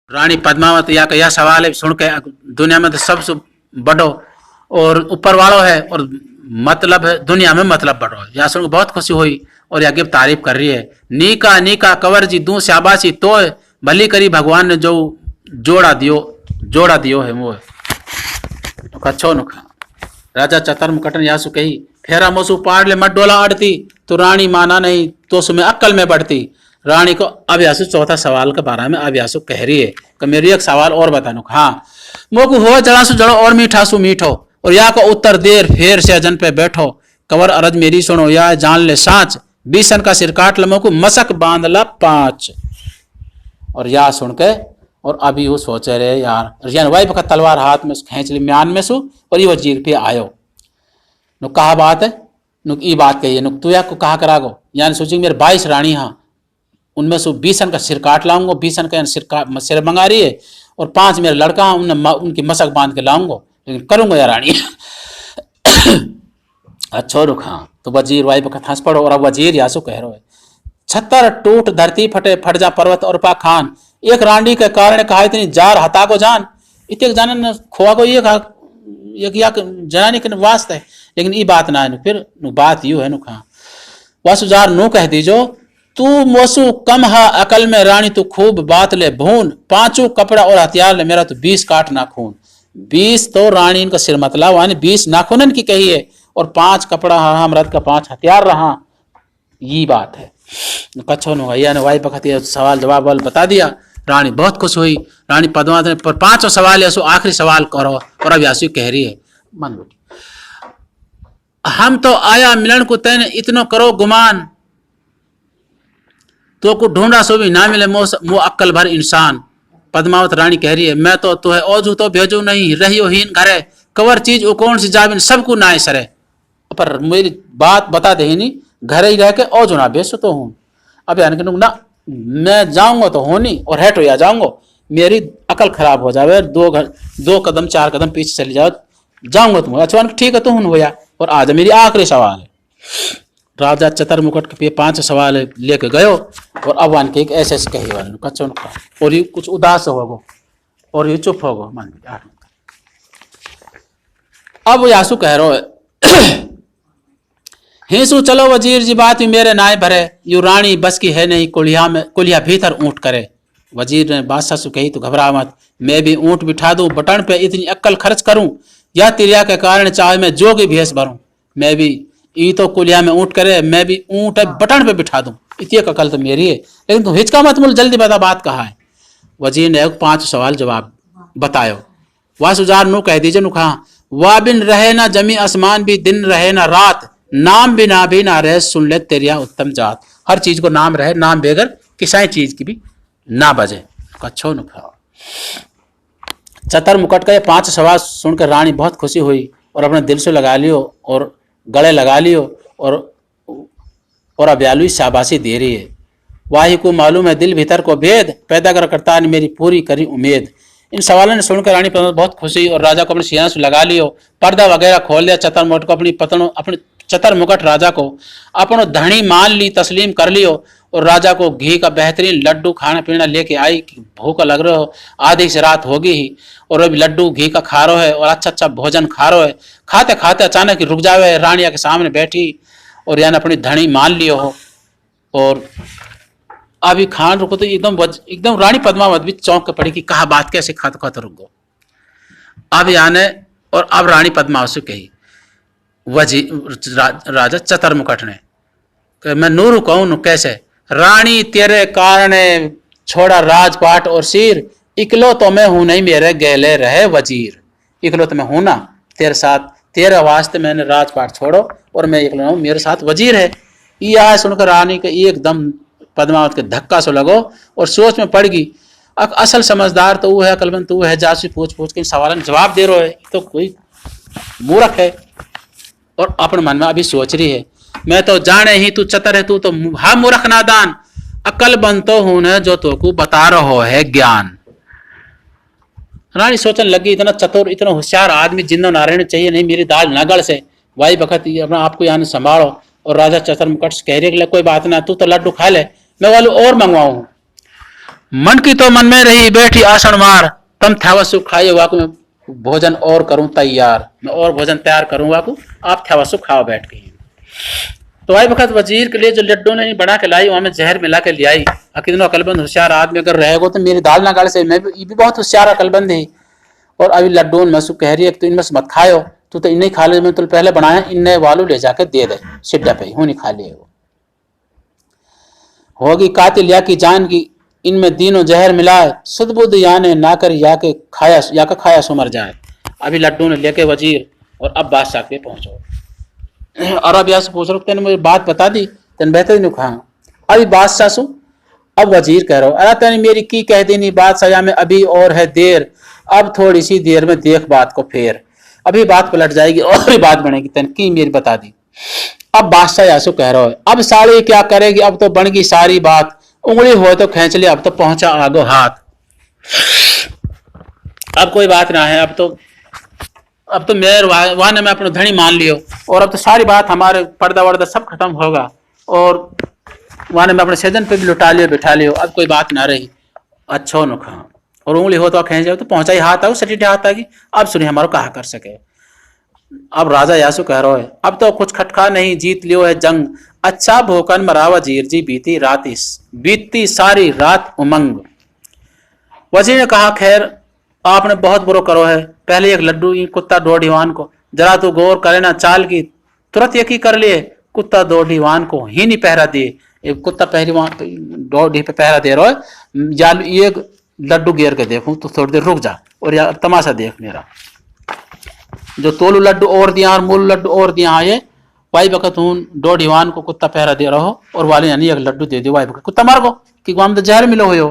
रानी पद्मावती या का यह सवाल है सुन के दुनिया में तो सबसे बड़ो और ऊपर वालों है और मतलब है दुनिया में मतलब बड़ो या सुन के बहुत खुशी हुई और यह तारीफ कर रही है। नीका नीका कंवर जी दूं शाबाशी तो भली करी भगवान ने जो जोड़ा दियो है वो कच्छो नुखा। राजा चतर मुकटन यासु कही फेरा मोसू पाड़ ले मत डोला अड़ती तो रानी माना नहीं तो सुमें अक्ल में बढ़ती। रानी को अब यासु चौथा सवाल के बारे में अब यासु कह रही है कि मेरी एक सवाल और बता नुक। हाँ मोकू हो जड़ा सु जड़ो और मीठा सु मीठो और या को उत्तर देर फेर से जन पे बैठो कवर अरज मेरी सुनो या जान ले साँच बीसन का सिर काट ल मोकू मसक बांध ला 5। और या सुन के और अभी वो सोचे रहे यार वाई बखत तलवार हाथ में खींच ली म्यान में सु और ये वजीर पे आयो नुक कहा बात है नुक ई बात कही है नुक तू या को कहा करागो यानी सोची मेरे 22 रानी हाँ उनमें से 20 का सिर काट लाऊंगा 20 का सिर मंगा रही है और 5 मेरे लड़का हाँ उनकी मसक बांध के लाऊंगा लेकिन करूंगा यार रानी अच्छा रुक। हाँ तो वजीर वाई बखत हंस पड़ो और अब वजीर यासु कह रहे है 76 टूट धरती फटे फट जा पर्वत और पा खान एक रानी के कारण कहा इतनी जार हता को जान इतने जान खोआ को ये जनानी के वास्ते लेकिन ये बात ना है फिर बात यू है नु खा वासु जार नो कह दीजो तू मोसू कम हा अकल में रानी तू खूब बात ले भून 5 कपड़ा और हथियार ले मेरा तो 20 काट ना खून 20 तो रानी इनका सिर मतला वानी 20 नाखूनन की कही है और 5 कपड़ा हाँ मरद का 5 हथियार रहा ये बात है कच्छो नु भैया ने वाई बखत सवाल जवाब वाल बता दिया। रानी बहुत खुश हुई। रानी पद्मावती ने पर 5 सवाल यासु आखिरी सवाल करो और अब यासु कह रही है मन हम तो आया मिलन को तैने इतनो करो गुमान तो को ढूंढा सो भी ना मिले मो अक्ल भर इंसान। पद्मावत रानी कह रही है मैं तो है ओजू तो भेजू नहीं रहियो हीन घरे कवर चीज ओ कौन सी जाबिन सबको नाय सरे पर मेरी बात बता दे ही नहीं घरे ही रह के ओजू ना भेजो तो हूँ अब यानी कि ना मैं जाऊंगा तो होनी और हेट हो या जाऊंगा मेरी अकल खराब हो जावे 2 कदम 4 कदम पीछे चली जाओ जाऊंगा तुम अच्छा ठीक है तो हूँ होया। और आज मेरी आखिरी सवाल है। राजा चतर मुकुट के 5 सवाल लेके गयो और अब वन के एक ऐसे कही वाले कच्चों और ये कुछ उदास होगो और ये चुप होगो मान अब यासु कह रहे है हिंसू चलो वजीर जी बात भी मेरे नाय भरे यू रानी बस की है नहीं कुलिया भीतर ऊँट करे। वजीर ने बादशाह से कही तो घबरा मत मैं भी ऊँट बिठा दूं बटन पे इतनी अक्ल खर्च करूं या तिरिया के कारण चाहे मैं जो की भेस भरूं मैं भी ई तो कुलिया में ऊँट करे मैं भी ऊँट बटन पे बिठा दूं इतनी अकल तो मेरी है लेकिन तू हिचका मत मुझे जल्दी बता बात कहा है। वजीर ने 5 सवाल जवाब बतायो। वासुजार नु कह दीजिए नु कहा वाह बिन रहे ना जमी आसमान भी दिन रहे ना रात नाम भी ना रहे सुन ले तेरिया उत्तम जात हर चीज को नाम रहे नाम बेगर किसी चीज की भी ना बजे कच्छो नु खा। चतर मुकुट का ये 5 सवाल सुनकर रानी बहुत खुशी हुई और अपने दिल से लगा लियो और गले लगा लियो और अब्यालुई शाबाशी दे रही है। वाही को मालूम है दिल भीतर को भेद पैदा कर करता ने मेरी पूरी करी उम्मीद। इन सवालों ने सुनकर रानी बहुत खुशी और राजा को अपने सीना से लगा लियो पर्दा वगैरह खोल दिया। चतर मुकुट को अपनी चतर मुकुट राजा को अपनो धनी मान ली तस्लीम कर लियो और राजा को घी का बेहतरीन लड्डू खाना पीना लेके आई कि भूख लग रहा हो आधी से रात होगी ही और अभी लड्डू घी का खा रहा है और अच्छा भोजन खा रहा है। खाते खाते अचानक रुक जावे रानिया के सामने बैठी और यानी अपनी धनी मान लियो हो और अभी खान रुको तो एकदम रानी पद्मावत भी चौंक के पड़ी कि कहा बात कैसे खाते रुक गो। अब यानी और अब रानी पद्मावत से कही राजा चतर मुकुट ने मैं नूरू कहूँ कैसे रानी तेरे कारण छोड़ा राजपाट और सिर इकलो तो मैं हूं नहीं मेरे गहले रहे वजीर इकलो तो मैं हूं ना तेरे साथ तेरे वास्ते मैंने राजपाट छोड़ो और मैं इकलो हूं मेरे साथ वजीर है। ये आया सुनकर रानी के एकदम पद्मावत के धक्का से लगो और सोच में पड़ गई असल समझदार तो वो है अकलमंद तो वो है जासूसी पूछ के सवाल जवाब दे रहा है तो कोई मूर्ख है और अपने मन में अभी सोच रही है मैं तो जाने ही तू चतर है तू तो हा मूर्ख नादान अकल बनतो हूं न जो तो को बता रहो है ज्ञान। रानी सोचने लगी इतना चतुर इतना होशियार आदमी जिंदा ना रहना चाहिए नहीं मेरी दाल नगड़ से वाई बखत अपना आपको यहाँ संभालो। और राजा चतर मुकुट कह रहे कोई बात ना तू तो लड्डू खा ले मैं वालू और मंगवाऊं मन की तो मन में रही बैठी आसन मार, तम थैवसु खाइए वाकु में भोजन और करूं तैयार, मैं और भोजन तैयार करूं वाकु, आप थैवसु खाओ बैठ के। तो आई वक्त वजीर के लिए जो लड्डू ने बना के लाई वहां में जहर मिला के ले आई। कितनों अकलबंद होशियार आदमी अगर रहेगा तो मेरी दाल ना गाड़ से, मैं भी बहुत होशियार अकलबंद है। और अभी लड्डू में कह रही है तो इनमें से मत खाओ, तू तो इन्हें खा ले, मैं तो पहले बनाया, इन्हें वालू ले जाकर दे दे सिड्डा पे, हूं नहीं खा लिए होगी कातिल या की जान की, इनमें दीनों जहर मिलाए, सुदबुद याने ना कर या के खाया सो मर जाए। अभी लड्डू ने लेके वजीर और अब बादशाह के पहुंचो, और अब यहाँ से पूछ रहा तेने मुझे बात बता दी, तेन बेहतर नहीं कहा। अभी बादशाह सु अब वजीर कह रहा हो, अरे तेने मेरी की कह दी नहीं बादशाह में, अभी और है देर, अब थोड़ी सी देर में देख बात को फेर, अभी बात पलट जाएगी और भी बात बनेगी, तेन की मेरी बता दी। अब बादशाह यासु कह रहा है, अब साड़ी क्या करेगी, अब तो बन गई सारी बात, उंगली हो तो खींच ले, अब तो पहुंचा आगो हाथ, अब कोई बात ना है, अब तो मेरे वहां ने मैं अपना धनी मान लियो, और अब तो सारी बात हमारे पर्दा वर्दा सब खत्म होगा, और वहां ने मैं अपने सेजन पे भी लुटा लियो बिठा लियो, अब कोई बात ना रही। अच्छो न खा, और उंगली हो तो खींच जाओ तो पहुंचा ही हाथ आओ, सटीटे हाथ आगी, अब सुनिए हमारो कहा कर सके। अब राजा यासु कह रहा है, अब तो कुछ खटका नहीं, जीत लियो है जंग, अच्छा भोकन मरा वजीर जी, बीती सारी रात उमंग। वजीर ने कहा, खैर आपने बहुत बुरो करो है, पहले एक लड्डू कुत्ता डोडीवान को, जरा तो गौर करे ना चाल की, तुरंत यकी कर लिए, कुत्ता डोडीवान को ही नहीं पहरा दिए, एक कुत्ता पहरीवान डोडी पे पहरा दे रहा है, या ये लड्डू गिर के देखूं तो थोड़ी देर रुक जा, और या तमाशा देख मेरा, जो तोलू लड्डू और दिया और मूल लड्डू और दिया ये, वाई बकत हूं डोडीवान को कुत्ता पहरा दे रहो, और वाले यानी एक लड्डू दे दो, वाई बकत कुत्ता मार गो कि गांव में तो जहर मिलो हो।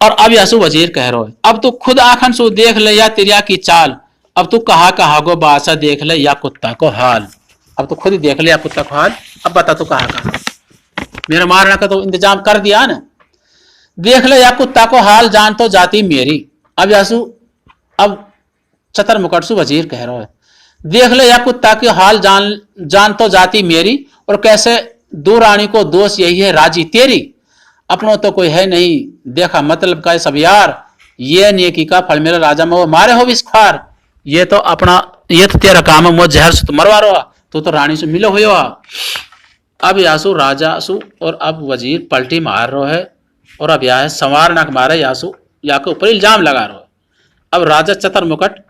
और अब यासु वजीर कह रहा है, अब तू खुद आखन सु देख ले या तिरिया की चाल, अब तू कहा गो बादशाह देख ले या कुत्ता को हाल, अब तू खुद ही देख ले या कुत्ता को हाल, अब बता तू कहा मेरा मारने का तो इंतजाम कर दिया ना, देख ले या कुत्ता को हाल, जान तो जाती मेरी। अब यासु अब चतर मुकटसु वजीर कह रहा है, देख ले या कुत्ता की हाल, जान तो जाती मेरी, और कैसे दो रानी को दोष यही है राजी तेरी, अपनों तो कोई है नहीं देखा मतलब का सब यार, ये नेकी का फल मेरा राजा में वो मारे हो विस्खार, ये तो तेरा काम है, मुझ जहर से तो मरवा रहा, तो रानी से मिलो हुआ। अब यासु राजा सु और अब वजीर पलटी मार रहा है, और अब यह संवार नाक मारे यासु या के ऊपर इल्जाम लगा रहा है। अब राजा चतर मुकट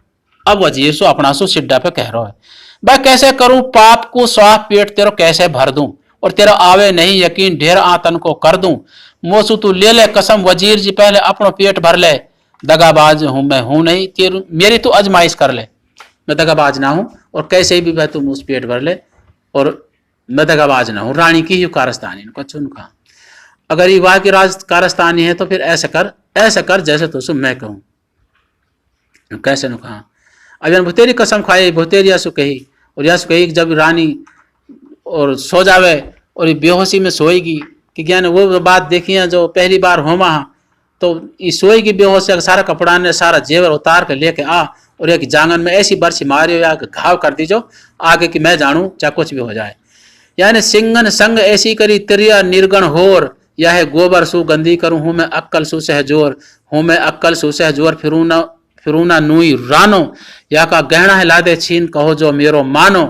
अब वजीर सो अपना सो सिड्डा पे कह रहा है, भाई कैसे करूं पाप को साफ पेट तेरो कैसे भर दूं, और तेरा आवे नहीं यकीन ढेर आतन को कर दूं, मोसू तू ले ले कसम वजीर जी पहले अपनो पेट भर ले, दगाबाज हूं मैं हूं नहीं, तेरू मेरी तू अजमाइश कर ले, मैं दगाबाज ना हूं, और कैसे भी भाई तुम उस पेट भर ले, और मैं दगाबाज ना हूं, रानी की ही कारस्तानी कहा, अगर ये वाह की राज कारस्तानी है तो फिर ऐसे कर जैसे तो मैं कहूं, कैसे न कहा। अब भुतेरी कसम खाई, भुतेरी यासु कही, और यासु कही जब रानी और सो जावे और ये बेहोशी में सोएगी, कि ज्ञान वो बात देखी है जो पहली बार होमा, तो ये सोएगी बेहोश, सारा कपड़ा ने सारा जेवर उतार कर लेके आ, और एक जांगन में ऐसी बरसी मारियो या घाव कर दीजो आगे कि मैं जानू चाहे कुछ भी हो जाए, यानी सिंगन संग ऐसी करी तिरिया निर्गण होर, या है गोबर सु गंदी करूं, हूं मैं अक्कल सु सहजोर, हूं मैं अक्कल सु सहजोर, फिरूना नुई रानो, या का गहना है लादे छीन, कहो जो मेरो मानो,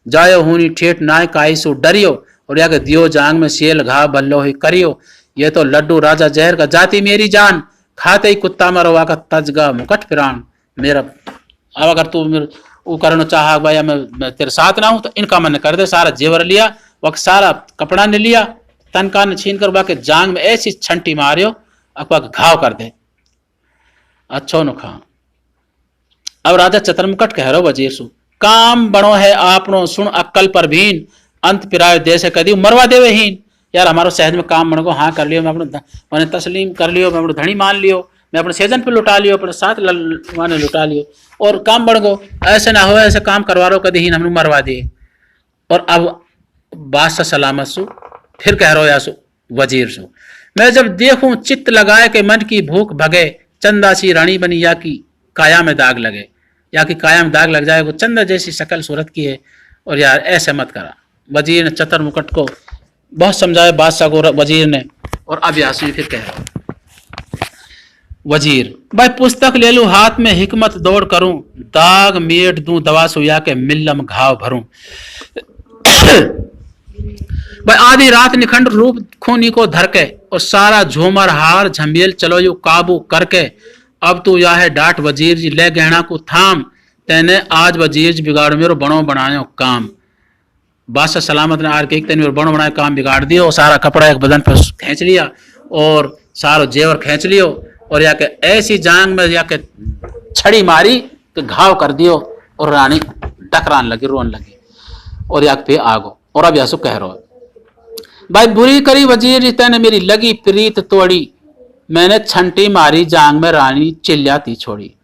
जायो हूनी ठेठ नाय काई सु डरियो, और या के दियो जांग में सेल घा बल्लो ही करियो, ये तो लड्डू राजा जहर का जाती मेरी जान, खाते ही कुत्ता मरवा का तजगा मुकट फिरान मेरा। अब अगर तू वो करना चाह भाई मैं तेरे साथ ना हूं तो इनका मन कर दे, सारा जेवर लिया, वक्त सारा कपड़ा ने लिया, तनका ने छीन कर बाके जांग में ऐसी छंटी मारियो अकवा घाव कर दे, अच्छो न खा। अब राजा चतुर्मुकट कह रहो वजीर सु, काम बनो है आपनो सुन अक्कल पर भीन, अंत पिरायो देश कदी मरवा देवे हीन, यार हमारो सहज में काम बन गो, हाँ कर लियो, मैं अपने तस्लीम कर लियो, मैं अपने धनी मान लियो, मैं अपने सेजन पे लुटा लियो, अपने साथ माने लुटा लियो, और काम बढ़ गो, ऐसे ना हो ऐसे काम करवा रो कदी हीन हमने मरवा दिए। और अब बादशाह सलामत सु फिर कह रहो यासु वजीर सु, मैं जब देखूं चित्त लगाए के मन की भूख भगे, चंदा सी रानी बनी या की काया में दाग लगे, या कि काया में दाग लग जाए, वो चंदा जैसी शक्ल सूरत की है, और यार ऐसे मत करा। वजीर ने चतर मुकट को बहुत समझाया बादशाह को वजीर ने, और अब यासु फिर कह रहा है, वजीर भाई पुस्तक ले लूं हाथ में हिकमत दौड़ करूं, दाग मेट दूं दवा सुया के मिल्लम घाव भरूं। भाई आधी रात निखंड रूप खूनी को धरके और सारा झूमर हार झमेल चलो यू काबू करके। अब तू या है डांट वजीर जी ले गहना को थाम, तेने आज वजीर जी बिगाड़ मेरो बणो बनायो काम। बादशाह सलामत ने आर के तेने बणो बनाया काम बिगाड़ दियो, सारा कपड़ा एक बदन पर खींच लिया और सारो जेवर खींच लियो और या के ऐसी जांग में या के छड़ी मारी तो घाव कर दियो और रानी टकरान लगी रोन लगी और या पे आगो। और अब यासु कह रहा भाई बुरी करी वजीर जी तेने मेरी लगी प्रीत तोड़ी, मैंने छंटी मारी जांग में रानी चिल्लाती छोड़ी।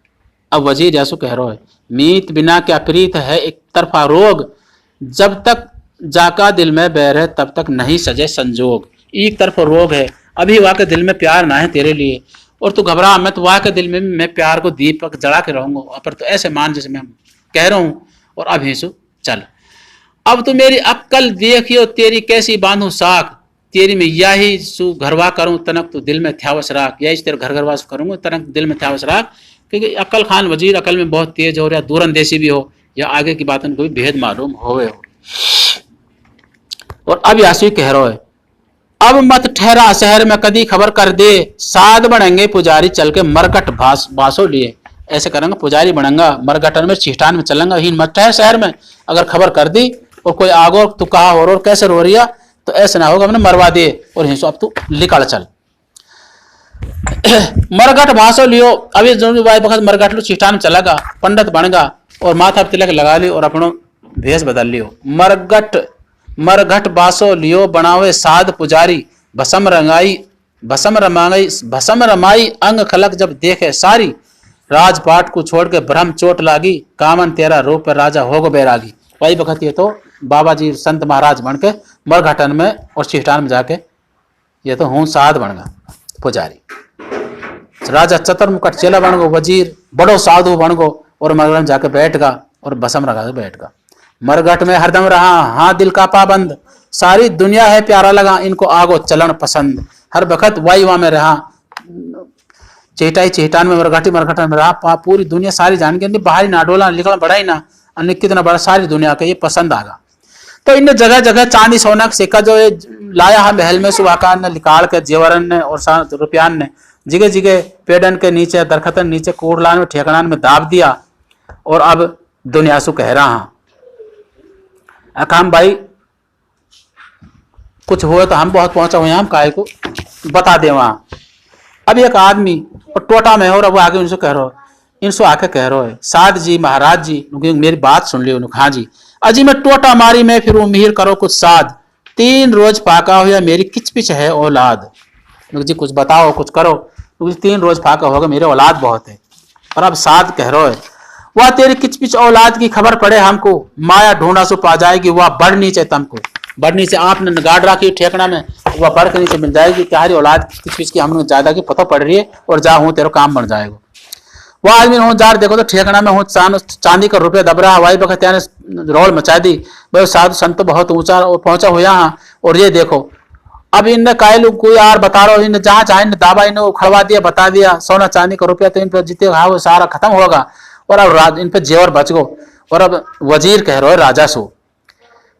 अब वजीर यासु कह रहा है मीत बिना क्या प्रीत है एक तरफा रोग, जब तक जाका दिल में बैर है तब तक नहीं सजे संजोग। एक तरफ रोग है, अभी वहां के दिल में प्यार ना है तेरे लिए और तू घबरा मैं तो वहां के दिल में मैं प्यार को दीपक जला के रहूंगा, पर तो ऐसे मान जैसे मैं कह रहा हूं। और अब हेसु चल अब तो मेरी अक्कल देखियो तेरी कैसी बांधू साख, तेरी में यही सु घरवा करूं तनक तो दिल में थ्यावस राख, यही तेरे घर घरवास करूंगा तनक दिल में थ्यावस राख। क्योंकि अक्ल खान वजीर अकल में बहुत तेज हो या दूरंदेशी भी हो या आगे की बातों को भी भेद मालूम होवे हो। और अब यासु कह रहा है अब मत ठहरा शहर में कदी खबर कर दे, साध बढ़ेंगे पुजारी चल के मरकट बासो लिए। ऐसे करेंगे पुजारी बढ़ेंगा मरगटन में चिष्टान में चलेंगा, ही मत ठहर शहर में, अगर खबर कर दी और कोई आगो तू कहा हो और कैसे रो रिया तो ऐसे ना होगा हमने मरवा दिए और हिंसो अब तू निकल चल। मरगट भाषो लियो अभी जो बखत मरगट लो चिष्टान में चलेगा, पंडित बनेगा और माथा तिलक लगा लियो और अपनो भेष बदल लियो। मरघट बासो लियो बनावे साध पुजारी, भसम रमाई अंग खलक जब देखे सारी, राजपाट को छोड़ के ब्रह्म चोट लागी, कामन तेरा रूप पर राजा होगो बैरागी। वही वक्त ये तो बाबा जी संत महाराज बन के मरघटन में और चिष्टान में जाके ये तो हूं साध बन गया पुजारी। राजा चतर मुकट चेला बन गो, वजीर बड़ो साधु बन गो और मरघट में जाके बैठ गा और भसम लगा के बैठ गा। मरघट में हरदम रहा हाँ दिल का पाबंद, सारी दुनिया है प्यारा लगा इनको आगो चलन पसंद। हर वक्त वाई वहां में रहा चेटाई चेटान में मरघटन में रहा, पूरी दुनिया सारी जान के बाहरी ना डोला निकल बड़ा ही ना अन्य कितना बड़ा सारी दुनिया का ये पसंद आगा। तो इन जगह जगह चांदी सोना का सिक्का जो लाया है महल में सुवाकान ने निकाल के जेवरन ने और रुपयान ने जिगे जिगे पेड़न के नीचे दरखतन नीचे कोड़लान में ठेकनान में दाब दिया। और अब दुनिया सु कह रहा अकाम भाई कुछ हुआ तो हम बहुत पहुंचा हुए हम काहे को बता दे वहां। अब एक आदमी और टोटा में हो रहा वो आगे उनसे कह रहा है इनसे आके कह रहा है साध जी महाराज जी मेरी बात सुन लियो। हाँ जी अजी मैं टोटा मारी में फिर उम्मीद करो कुछ साध, 3 रोज फाका हुआ मेरी किचपिच है औलाद। जी कुछ बताओ कुछ करो, 3 रोज फाका होगा मेरे औलाद बहुत है। और अब साध कह रहा है वह तेरी किचपिच औलाद की खबर पड़े हमको, माया ढूंढा सो पा जाएगी वह बढ़ नीचे तुमको। बढ़ नीचे आपने गाड़ रखी ठेकना में वह बढ़ के नीचे मिल जाएगी, तुम्हारी औलाद किचपिच की हमने ज्यादा की पता पड़ रही है और जा हूं तेरा काम बन जाएगा। वह आदमी हूँ जार देखो तो ठेकना में हूँ चांदी का रुपया दब रहा हवाई बखत रोल मचा दी। भाई साधु संत बहुत ऊंचा पहुंचा हुआ और ये देखो अब इनने कायलू कोई यार बता रहा इन्हें जहां चाहे दावा इन्हें उखड़वा दिया बता दिया सोना चांदी का रुपया तो इन पर जितने हाँ वो सारा खत्म होगा और अब इन पर जेवर बच गो। और अब वजीर कह रहे हो राजा सो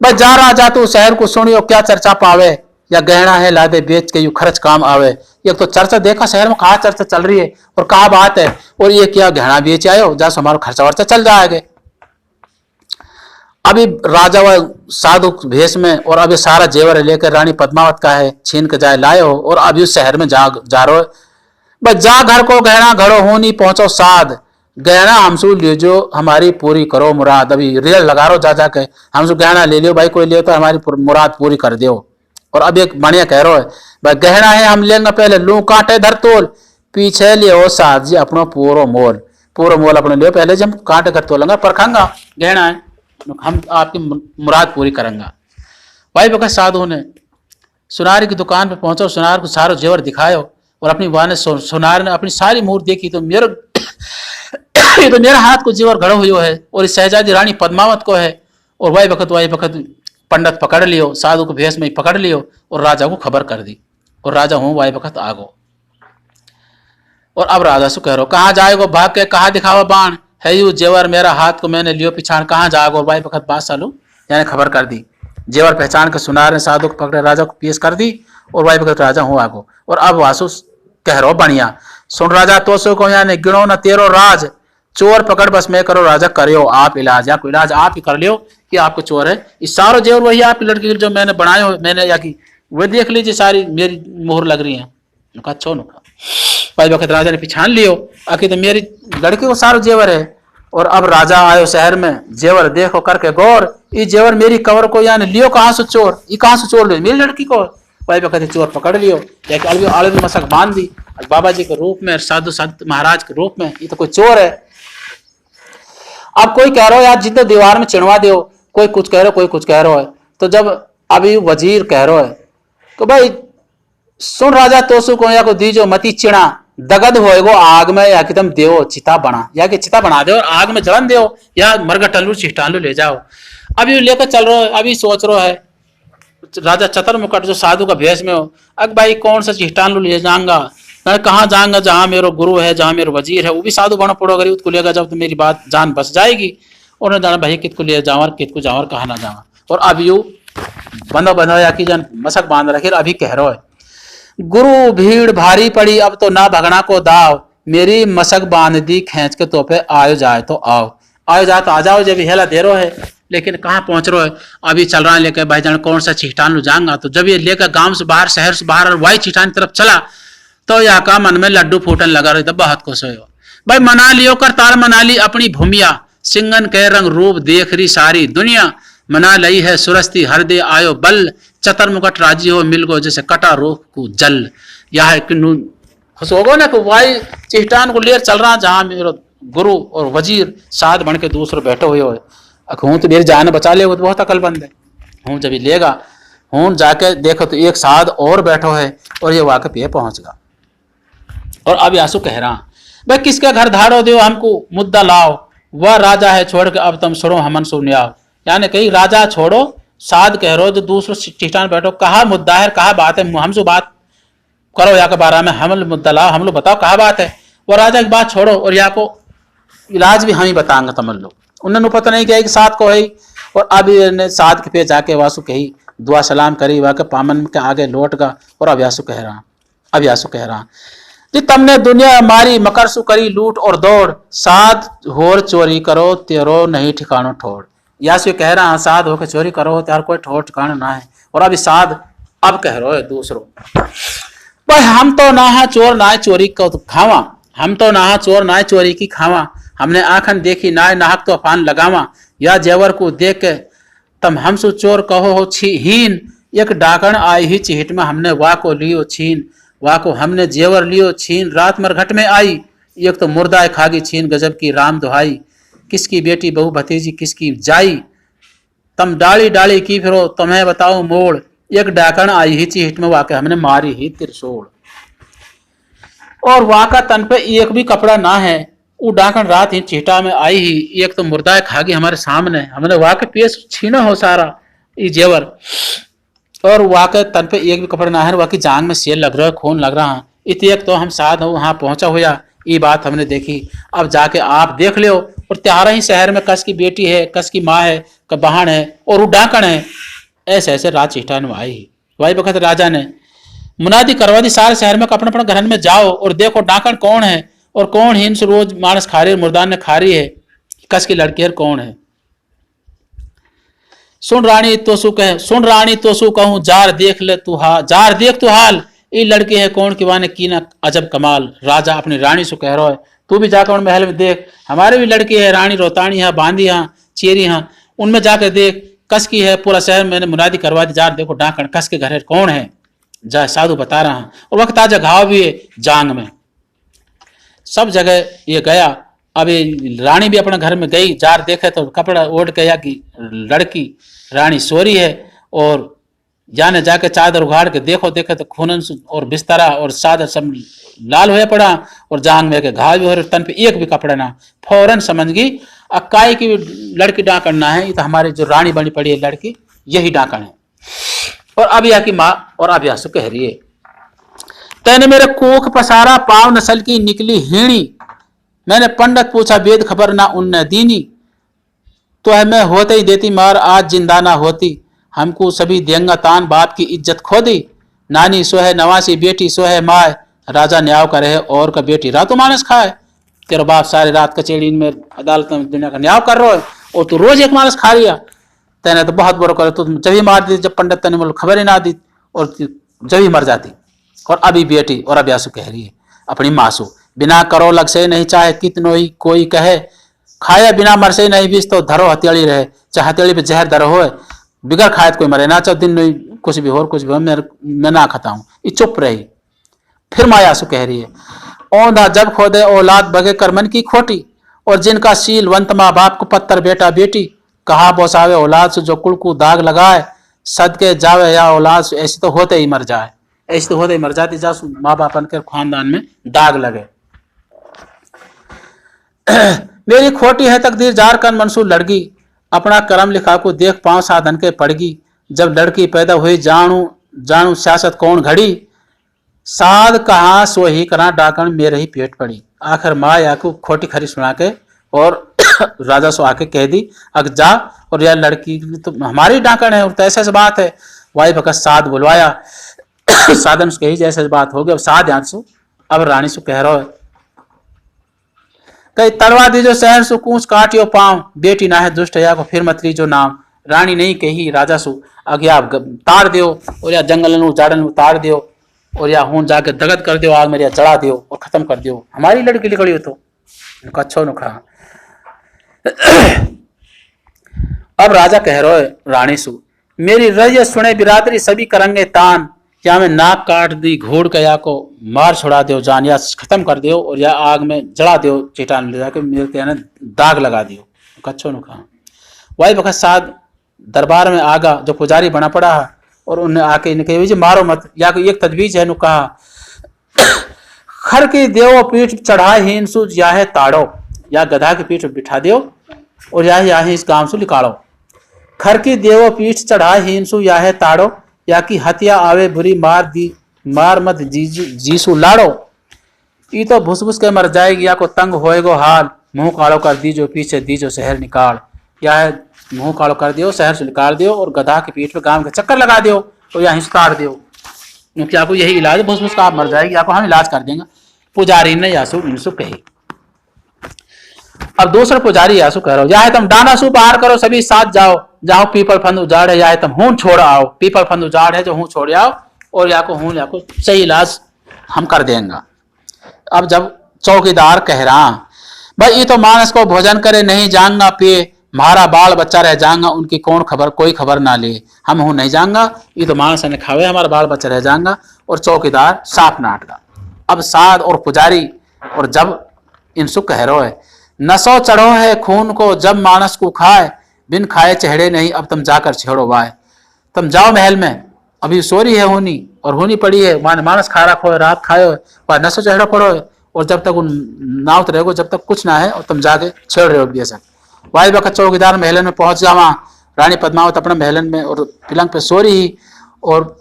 बस जा राजा तू शहर को सुनियो क्या चर्चा पावे, या गहना है लादे बेच के यू खर्च काम आवे। एक तो चर्चा देखा शहर में कहा चर्चा चल रही है और कहा बात है और ये क्या गहना बेच आयो जा हमारा खर्चा वर्चा चल जाएगा। अभी राजा व साधु भेष में और अभी सारा जेवर लेकर रानी पद्मावत का है छीन के जाए लाए हो और अभी उस शहर में जा रहे बस जा घर को गहना घड़ो हो नहीं पहुंचो साध, गहना हमसे ले जो हमारी पूरी करो मुराद। अभी रेल लगा रो जा जाके हमसे गहना ले लियो भाई कोई ले तो हमारी मुराद पूरी कर दियो। और अब एक बढ़िया कह रहा है भाई गहना है हम लेंगे पहले लू कांटे धर तोल, पीछे लियो साध जी अपनो पूरो मोल अपने लियो पहले जब कांटे कर तोलेंगे परखेंगा गहना है हम आपकी मुराद पूरी करेंगे। भाई बका साधु ने सुनार की दुकान पे पहुंचो, सुनार को सारो जेवर दिखायो और अपनी वाह ने सुनार ने अपनी सारी मूर्त देखी तो मेरे ये तो मेरा हाथ को जेवर घड़ो हुआ है और इस शहजादी रानी पद्मावत को है। और वही वक्त पंडित पकड़ लियो साधु को भेष में पकड़ लियो और राजा को खबर कर दी। और राजा हूँ वाई वक्त आगो। और अब राजा सु कह रो कहाँ जाएगो भाग के, कहाँ दिखावा बाण है यू जेवर मेरा हाथ को मैंने लियो पिछाण, कहाँ जागो वाई वक्त बात सालू यानी खबर कर दी। जेवर पहचान के सुनार ने साधु को पकड़े राजा को पेश कर दी और वाई वक्त राजा हूँ आगो। और अब वासु कह रो बढ़िया सुन राजा तो सो को यानी गिनो न तेरो राज, चोर पकड़ बस मैं करो राजा करियो आप इलाज, या कोई इलाज आप ही कर लियो कि आपको चोर है। इस सारो जेवर वही आपकी लड़की जो मैंने बनाए हो मैंने या की वे देख लीजिए सारी मेरी मोहर लग रही है। नुका अच्छो नुका भाई वक्त राजा ने पिछान लियो आखिर तो मेरी लड़की को सारो जेवर है। और अब राजा आयो शहर में जेवर देखो करके गौर, ये जेवर मेरी कवर को यानी लियो कहाँ से चोर, ये कहाँ से चोर लियो मेरी लड़की को। भाई वक्त चोर पकड़ लियो आलवी मशक बांध दी बाबा जी के रूप में, साधु संत महाराज के रूप में, ये तो कोई चोर है। अब कोई कह रहा हो यार जितने दीवार में चिणवा दो, कोई कुछ कह रहा कोई कुछ कह रहा है। तो जब अभी वजीर कह रहा है तो भाई सुन राजा तोसु को या को दीजो मती चिणा, दगद होएगो आग में या कि तुम देव चिता बना, या कि चिता बना दो और आग में जलन दो या मरगा टल्लू चिष्टालू ले जाओ। अभी लेकर चल रहा है, अभी सोच रहा है राजा चतर मुकट जो साधु का भेष में हो, अब भाई कौन सा चिष्टालू ले जाऊंगा, कहाँ जाऊंगा जहां मेरा गुरु है जहां मेरा वजीर है वो भी साधु बना पड़ो, अगर उसको लेगा जब तो मेरी बात जान बच जाएगी। और न जाना भाई कित को ले जावर कित को जावर कहा ना जावा। और अब यू बंदा बंधा या कि जन मशक बांध रखे अभी कह रहा है गुरु भीड़ भारी पड़ी अब तो ना भगना को दाव, मेरी मशक बांध दी खींच के तो पे आयो जाए तो आओ, आयो जाए तो आ जाओ जब हेला दे रो है। लेकिन कहाँ पहुंच रहा है अभी चल रहा है लेकर भाई जान कौन सा चिष्टान लो जाऊंगा। तो जब ये लेकर गांव से बाहर शहर से बाहर और वाई चिष्टान की तरफ चला तो यहाँ का मन में लड्डू फूटन लगा रहे बहुत खुश हो भाई मना लियो कर तार मना ली अपनी भूमिया, सिंगन के रंग रूप देख रही सारी दुनिया, मना लई है सुरस्ती हर दे आयो बल, चतर मुकट राजी हो मिल गो जैसे कटा रोक को जल। यह खुश होगो ना कि वाई चिष्टान को लेकर चल रहा जहां मेरा गुरु और वजीर साथ बन के दूसरे बैठे हुए हो। हूं तो मेरी जान बचा ले, वो तो बहुत अकलमंद है। हूं जब लेगा हूं जाके देखो तो एक साध और बैठो है और ये वाके पे पहुंच गया। और अब यासु कह रहा भाई किसके घर धाड़ो दो हमको मुद्दा लाओ, वह राजा है छोड़ के अब तुम सुनो हमन सुनियाओ। यानी कहीं राजा छोड़ो साध कह रहो जो दूसरे चिष्टान बैठो कहा मुद्दा है कहा बात है हमसे बात करो या के बारे में हम मुद्दा लाओ हम लोग बताओ कहा बात है। वो राजा की बात छोड़ो और या को इलाज भी हम ही बताएंगे तमन लोग। उन्होंने पता नहीं किया कि साथ को है। और अब साध के पे जाके वासु कही दुआ सलाम करी वह के पामन के आगे लौट गया। और अब यासु कह रहा जी तमने दुनिया मारी मकर सु करी लूट और दौड़, साध होर चोरी करो तेरो नहीं ठिकानो ठोड़। यासु कह रहा साध होकर चोरी करो त्यार कोई ठोर ठिकाना ना है। और अभी साध अब कह रहे दूसरों भाई हम तो ना है चोर ना है चोरी को खावा, हम तो ना चोर ना चोरी की खावा, हमने आंखन देखी ना नाहक तो अफान लगावा, या जेवर को देख के तम हमसु चोर कहो हो छी हीन, एक डाकण आई ही चिहिट में हमने वाह को लियो छीन, वाह को हमने जेवर लियो छीन रात मरघट में आई, एक तो मुर्दा खागी छीन गजब की राम दुहाई, किसकी बेटी बहू भतीजी किसकी जाई, तम डाली डाली की फिरो तुम्हें बताओ मोड़, एक डाकण आई ही चिहिट में वाके हमने मारी ही त्रिशूल। और वाका तन पे एक भी कपड़ा ना है, वो डाकण रात ही चिहिटा में आई ही, एक तो मुर्दा खागी हमारे सामने, हमने वाके पेश छीना हो सारा ये जेवर। और वाके तन पे एक भी कपड़ा ना है, वाकी जांग में सेल लग रहा है खून लग रहा है। एक तो हम साथ हो वहां पहुंचा हुआ ये बात हमने देखी, अब जाके आप देख लो। और त्यारा ही शहर में कस की बेटी है कस की माँ है का बहन है और वो डाकण है। ऐसे ऐसे रात चिष्टान में आई ही वही वक्त राजा ने मुनादी करवा दी सारे शहर में अपने अपने घर में जाओ और देखो डाकण कौन है और कौन हिंस रोज मानस खा रही है मुर्दान ने खा रही है, कस की लड़की है कौन है। सुन रानी तो सु कहूं जार देख ले तू जार देख तू हाल, ये लड़की है कौन की वाने की ना अजब कमाल। राजा अपनी रानी से कह रहा है तू भी जाकर महल में देख, हमारे भी लड़की है रानी रोतानी है बांदी है चेरी है, उनमें जाकर देख कस की है। पूरा शहर मैंने मुनादी करवा दी जार देखो डाकण कस के घर है कौन है, जा साधु बता रहा हूं। और वक्त ताजा घाव भी है जांग में, सब जगह ये गया। अभी रानी भी अपने घर में गई, जार देखे तो कपड़ा ओढ़ के या कि लड़की रानी सोरी है। और जाने जाके चादर उगाड़ के देखो देखे तो खूनन और बिस्तरा और चादर सब लाल हुए पड़ा और जांग में के घाव भी हो रहे, तन पे एक भी कपड़ा ना। फौरन समझ गई अक्काई की लड़की डाकण ना है, ये तो हमारी जो रानी बनी पड़ी है लड़की यही डाकण है। और अब यहाँ की माँ और अब यहाँ से कह रही है तैने मेरे कोख पसारा, पाव नस्ल की निकली हीणी। मैंने पंडित पूछा वेद खबर ना उनने दीनी। तो है मैं होते ही देती मार, आज जिंदा ना होती। हमको सभी देंगा तान, बाप की इज्जत खो दी। नानी सो है नवासी, बेटी सो है माए। राजा न्याय का रहे और का बेटी रातों मानस खाए। तेरा बाप सारी रात कचेड़ी में अदालत में दुनिया का न्याय कर रहा है और तू रोज एक मानस खा लिया। तेने तो बहुत बुरा करे, तो जब ही मार दी जब पंडित तने बोल खबर ही ना दी और जब ही मर जाती। और अभी बेटी और अब यासु कह रही है अपनी मासू, बिना करो लग से नहीं चाहे कितनो ही कोई कहे। खाया बिना मर से नहीं बीस तो धरो हथेली रहे। चाहे हथेली पे जहर धरो हो, बिगर खाए कोई मरे ना। चाहे दिन नहीं कुछ भी हो कुछ भी हो, मैं ना खाता हूँ। ये चुप रही। फिर मायासु कह रही है औंधा जब खोदे औलाद बगे कर मन की खोटी। और जिनका शील वंत माँ बाप को पत्थर बेटा बेटी। कहा बोसावे औलाद से जो कुल को दाग लगाए। सदके जावे या औलाद से, ऐसी तो होते ही मर जाए। ऐसी तो होते ही मर जाती जा माँ बाप के खानदान में दाग लगे। मेरी खोटी है तकदीर जार कर मंसूर लड़गी। अपना कर्म लिखा को देख पांव साधन के पड़गी। जब लड़की पैदा हुई जानू जानू सियासत कौन घड़ी। साध कहा सो ही करा डाकण मेरे ही पेट पड़ी। आखिर माँ याकू खोटी खरी सुना के और राजा सो आके कह दी अग जा, और यह लड़की तो हमारी डाकण है और तो ऐसा बात है। वाई भगत साध बुलवाया। साधन कही जैसे बात हो गई। अब साध यहाँ सु अब रानी सु कह रहा है कई तरवा दीजो शहर सु कूच काटियो पांव। बेटी ना है दुष्ट या को फिर मत लीजो नाम। रानी नहीं कही राजा सु अज्ञा तार दियो और या जंगल उजाड़न उतार दियो और या हूं जाके दगत कर दियो, आग मेरे चढ़ा दियो और खत्म कर दियो। हमारी लड़की लिखड़ी हो तो अच्छो नुखा। अब राजा कह रहे रानी सु मेरी रज सुने बिरादरी सभी करेंगे तान। या मैं नाक काट दी घोड़ के या को मार छुड़ा दो जान, या खत्म कर दियो और या आग में जला दियो चेटान ले जाके मेरे कहने दाग लगा दियो। कच्छो नु कहा। वही वक्त साध दरबार में आगा जो पुजारी बना पड़ा है और उन्हें आके इन्हें कही मारो मत, या कोई एक तजवीज है नु कहा खर की देव पीठ चढ़ाए हिंसु या है ताड़ो। या गधा की पीठ बिठा दियो और या इस गांव से निकालो। खर की देव पीठ चढ़ाए हिंसु या है ताड़ो। या की हत्या आवे बुरी मार दी मार मत जीसु लाड़ो। ई तो भुस भुस के मर जाएगी या को तंग होएगो हाल। मुंह कालो कर दीजो पीछे दीजो शहर निकाल। या है मुंह कालो कर दियो शहर से निकाल दियो और गधा की पीठ पे गांव के चक्कर लगा दियो और या हिंसकार दियो, क्योंकि आपको यही इलाज भुस भुस का आप मर जाएगी, आपको हम इलाज कर देंगे। पुजारी ने यासु इनसु कही। अब दूसरा पुजारी यासु कह रहा हो या है तुम डाना सु बाहर करो सभी साथ जाओ। जाओ पीपल फंद उजाड़ है या है तुम हूं छोड़ आओ। पीपल फंद उजाड़ है जो हूं छोड़ आओ और या को सही इलाज हम कर देंगे। अब जब चौकीदार कह रहा भाई ये तो मानस को भोजन करे नहीं जाऊंगा पिए, मारा बाल बच्चा रह जाऊंगा उनकी कौन खबर कोई खबर ना ले। हम हूं नहीं जाऊंगा, ये तो मानस ने खावे हमारा बाल बच्चा रह जाऊंगा। और चौकीदार साफ नाट का। अब साध और पुजारी और जब इनसु कह रहे है नसो चढ़ो है खून को जब मानस को खाए। बिन खाए चेहरे नहीं अब तुम जाकर छेड़ो वाय। तुम जाओ महल में, अभी सोरी है होनी और होनी पड़ी है, मानस खा रखो है रात खाओ है नसो चढ़ो पड़ो है और जब तक नावत रहोगे जब तक कुछ ना है और तुम जाके छेड़ रहे हो बेशक। वाई वक्त चौकीदार महलन में पहुंच जावा। रानी पद्मावत अपने महलन में और पलंग पे सो रही और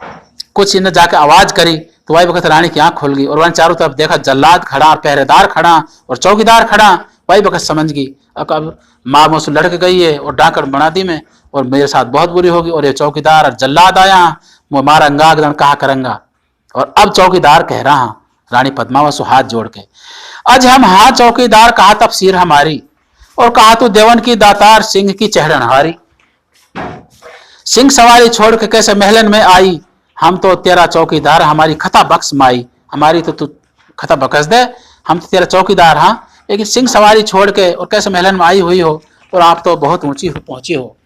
कुछ इन्हें जाके आवाज करी तो वाई वक्त रानी की आंख खुल गई और वहां चारों तरफ देखा जल्लाद खड़ा, पहरेदार खड़ा और चौकीदार खड़ा। वाई वक्त समझ गई अब माँ मुझसे लड़क गई है और डाकड़ बना दी मैं और मेरे साथ बहुत बुरी होगी और ये चौकीदार और जल्लाद आया वो मारंगा गदन कहा करेंगा। और अब चौकीदार कह रहा रानी पद्मावत से हाथ जोड़ के आज हम हाँ चौकीदार कहा तफसीर हमारी और कहा तू देवन की दातार सिंह की चेहरनहारी। सिंह सवारी छोड़ के कैसे महलन में आई। हम तो तेरा चौकीदार हमारी खता बख्श माई। हमारी तो तू खता बख्श दे, हम तो तेरा चौकीदार हाँ, लेकिन सिंह सवारी छोड़ के और कैसे महलन में आई हुई हो और आप तो बहुत ऊंची पहुंची हो।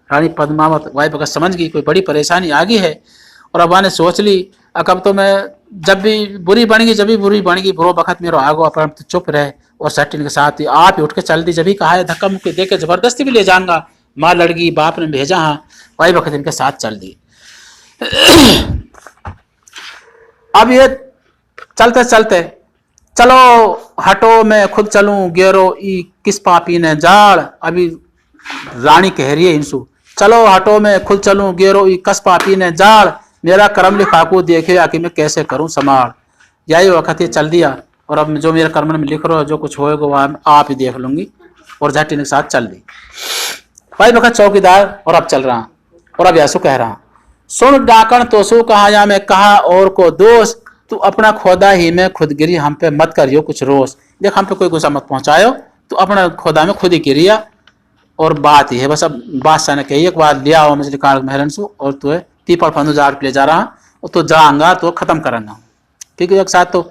रानी पद्मावत वाई भगत समझ गई कोई बड़ी परेशानी आ गई है और अब ने सोच ली अब तो मैं जब भी बुरी बनेगी जब भी बुरी बनेगी बुरो बखत मेरे आगो अपन तो चुप रहे। और सटिन के साथ ही आप ही उठ के चल दी, जब ही कहा है धक्का मुक्के दे के जबरदस्ती भी ले जाऊंगा। माँ लड़गी बाप ने भेजा हाँ, वाई वक्त इनके साथ चल दी। अब ये चलते चलते चलो हटो मैं खुद चलूं गेरो ई किस पापी ने जाड़। अभी रानी कह रही है इनसु चलो हटो मैं खुद चलूं गेरो ई कस पापी ने जाड़। मेरा कर्म लिखा को देखे आके मैं कैसे करूं समार। यही वक्त ये चल दिया, और अब जो मेरे कर्म में लिख रहा है जो कुछ होएगा वह आप ही देख लूंगी, और झट्टी के साथ चल दी। भाई वक्त चौकीदार और अब चल रहा, और अब यासु कह रहा, सुन डाकण तो सु कहा या मैं कहा और को दोष, तू अपना खोदा ही में खुदगिरी हम पे मत करियो कुछ रोष। देख हम पे कोई गुस्सा मत पहुंचायो, तू अपना खोदा में खुद ही गिरिया, और बात ही है बस। अब बादशाह ने कही एक बार लिया आओ मछली काट महरन सु, और तू पीपल फंदू जाड़ ले जा रहा, और तो जाऊंगा तो खत्म करेंगा, क्योंकि एक साथ तो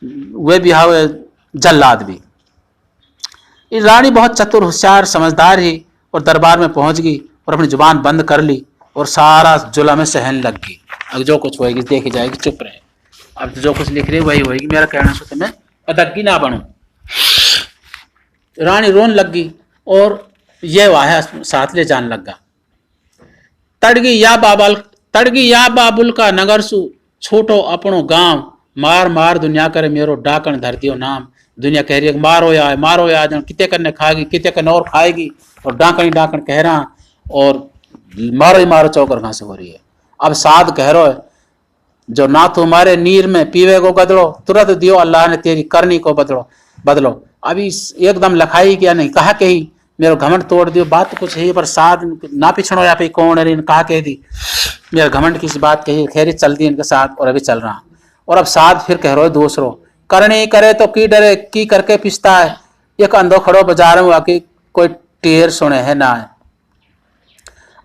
वे भी हावे जल्लाद भी। रानी बहुत चतुर होशियार समझदार ही, और दरबार में पहुंच गई और अपनी जुबान बंद कर ली, और सारा जुल्म में सहन लग गई। अब जो कुछ होएगी देखी जाएगी, चुप रहे। अब जो कुछ लिख रही वही होएगी, मेरा कहना सुन मैं अदग्गी ना बनू। रानी रोन लग गई, और ये वाह साथ ले जान लगा। तड़गी या बाबुल का नगर सु, छोटो अपनो गांव, मार मार दुनिया करे मेरो डाकन धर दियो नाम। दुनिया कह रही है मारो या किते करने खाएगी, किते करने और खाएगी, और डाकन डाकन कह रहा, और मारो ही मारो चौकर घास हो रही है। अब साध कह रहा है, जो ना तुम्हारे नीर में पीवे को बदलो, तुरंत दियो अल्लाह ने तेरी करनी को बदलो। अभी एकदम लखाई क्या नहीं कहा के ही मेरा घमंड तोड़ दियो। बात तो कुछ है पर साध ना पिछड़ो या पे कौन है कहा कह दी मेरा घमंड की बात कही, खैर चल दी इनके साथ, और अभी चल रहा। और अब साध फिर कह रहे हो दूसरों, करनी करे तो की डरे की करके पिसता है, एक अंधो खड़ो बाजार में आके कोई टेर सुने है ना है।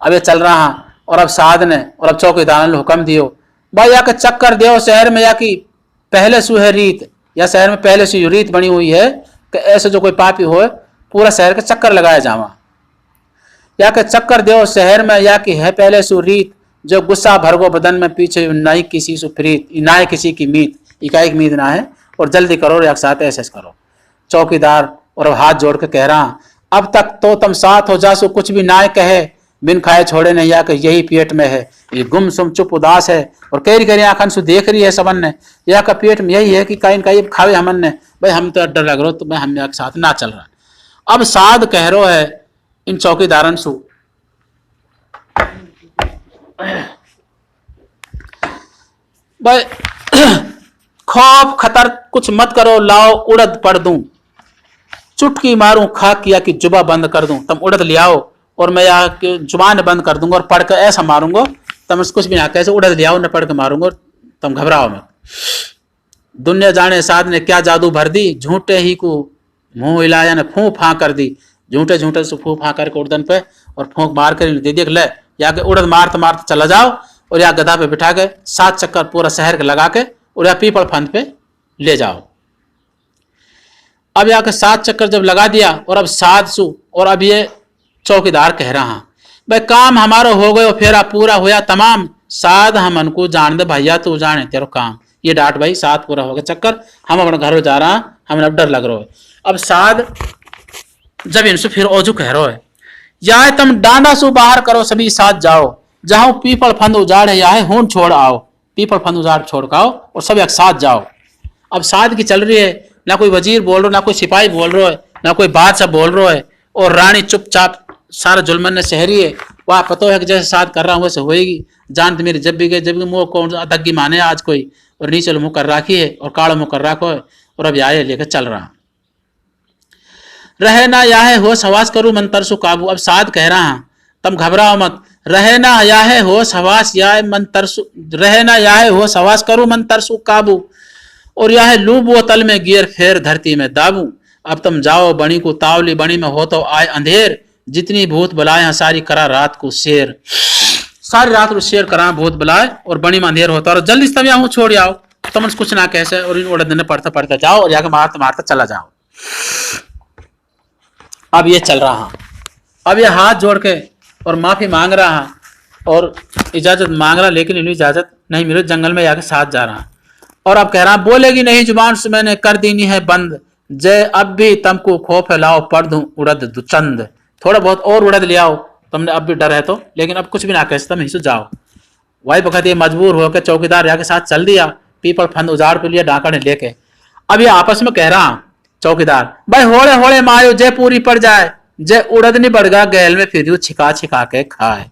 अब ये चल रहा, और अब साध ने और अब चौकीदार ने हुक्म दियो, भाई या के चक्कर दो शहर में, या कि पहले सु है रीत, या शहर में पहले से रीत बनी हुई है कि ऐसे जो कोई पापी हो पूरा शहर के चक्कर लगाया जावा, या के चक्कर दो शहर में, या कि है पहले सु रीत, जो गुस्सा भरगो बदन में पीछे नहीं किसी सु प्रीत, ना है किसी की मीत, इकाई मीत ना है, और जल्दी करो या साथ ऐसे करो। चौकीदार और अब हाथ जोड़ के कह रहा, अब तक तो तुम साथ हो जासो कुछ भी ना कहे, बिन खाए छोड़े नहीं, या कि यही पेट में है, ये गुम सुम चुप उदास है, और कह रही आखन सु देख रही है सबन ने, या का पेट में यही है कि काइन का खावे हमन ने, भाई हम तो डर लग रहा तो मैं हम साथ ना चल रहा। अब साध कह रो है इन चौकीदारन सु, भाई खौफ खतर कुछ मत करो, लाओ उड़द पढ़ दूं, चुटकी मारूं खा किया कि जुबा बंद कर दूं। तुम उड़द ले आओ और मैं यहाँ जुबान बंद कर दूंगा और पढ़ कर ऐसा मारूंगा, तुम कुछ भी ना कैसे उड़द ले आओ न पढ़ के मारूंगा, तुम घबराओ मत। दुनिया जाने साध ने क्या जादू भर दी, झूठे ही को मुंह हिलाया ने फूं फां कर दी, झूठे झूठे से फूं फां करके उड़दन पे और फूंक मार कर दे देख ले, या के उड़द मारते मारते चला जाओ, और या गधा पे बिठा के 7 चक्कर पूरा शहर के लगा के और या पीपल फंद पे ले जाओ। अब यहाँ के 7 चक्कर जब लगा दिया, और अब साध सु, और अब ये चौकीदार कह रहा, भाई काम हमारा हो गयो, फेरा पूरा होया तमाम, साध हमन को जान दे भैया, तू जाने तेरो काम, ये डांट भाई 7 पूरा हो गया चक्कर, हम अपने घर जा रहा, हमें अब डर लग रहा है। अब साध जब इनसे फिर ओजू कह रहा है, या तुम डांडा सु बाहर करो, सभी साथ जाओ, जहां पीपल फंद उजाड़ है, या होन छोड़ आओ, पीपल फंद उजाड़ छोड़ आओ और सब एक साथ जाओ। अब साध की चल रही है, ना कोई वजीर बोल रहा, ना कोई सिपाही बोल रहा है, ना कोई बादशाह बोल रहा है, और रानी चुपचाप सारा जुल्मन ने शहरी है, वह पता है कि जैसे साथ कर रहा हूँ वैसे होएगी, जान तो मेरी जब भी गए जब भी मुँह कौन अदग्गी माने आज कोई, और नीचे मुँह कर राखी है और काड़ा मुँह कर राखो है, और अब आए लेकर चल रहा रहे ना या है होश हवास करूँ मन तरसु काबू। अब साध कह रहा, तुम घबराओ मत, रहे ना या है होश हवास या मन तरसु, रहे ना या है होश हवास करूँ मन तरसु काबू, और यह है लूब वो तल में गियर फेर धरती में दाबू। अब तुम जाओ बणी को तावली, बणी में हो तो आए अंधेर, जितनी भूत बलाए सारी करा रात को शेर, सारी रात को शेर करा भूत बलाए, और बणी में अंधेर होता, और जल्दी से तब यहाँ छोड़ आओ, तुम कुछ ना कैसे, और इन उड़द ने पढ़ते पढ़ते जाओ, और यहाँ मारते मारते चला जाओ। अब ये चल रहा, अब ये हाथ जोड़ के और माफी मांग रहा और इजाजत मांग रहा, लेकिन इन्हें इजाजत नहीं मिली, जंगल में जाके साथ जा रहा, और अब कह रहा बोलेगी नहीं जुबान से मैंने कर दीनी है बंद, जय अब भी तुमको खौफ है लाओ पढ़ दूं उड़द दुचंद, थोड़ा बहुत और उड़द ले आओ, तुमने अब भी डर है तो, लेकिन अब कुछ भी ना कैसे तुम ही जाओ। वही वक्त ये मजबूर होकर चौकीदार यहाँ के साथ चल दिया, पीपल फंद उजाड़ पे लिया डाका ने लेके। अब ये आपस में कह रहा चौकीदार, भाई होड़े होड़े मायो जय पूरी पड़ जाए, जय उड़द नहीं बढ़ गया गैल में फिर छिका छिका के खाए।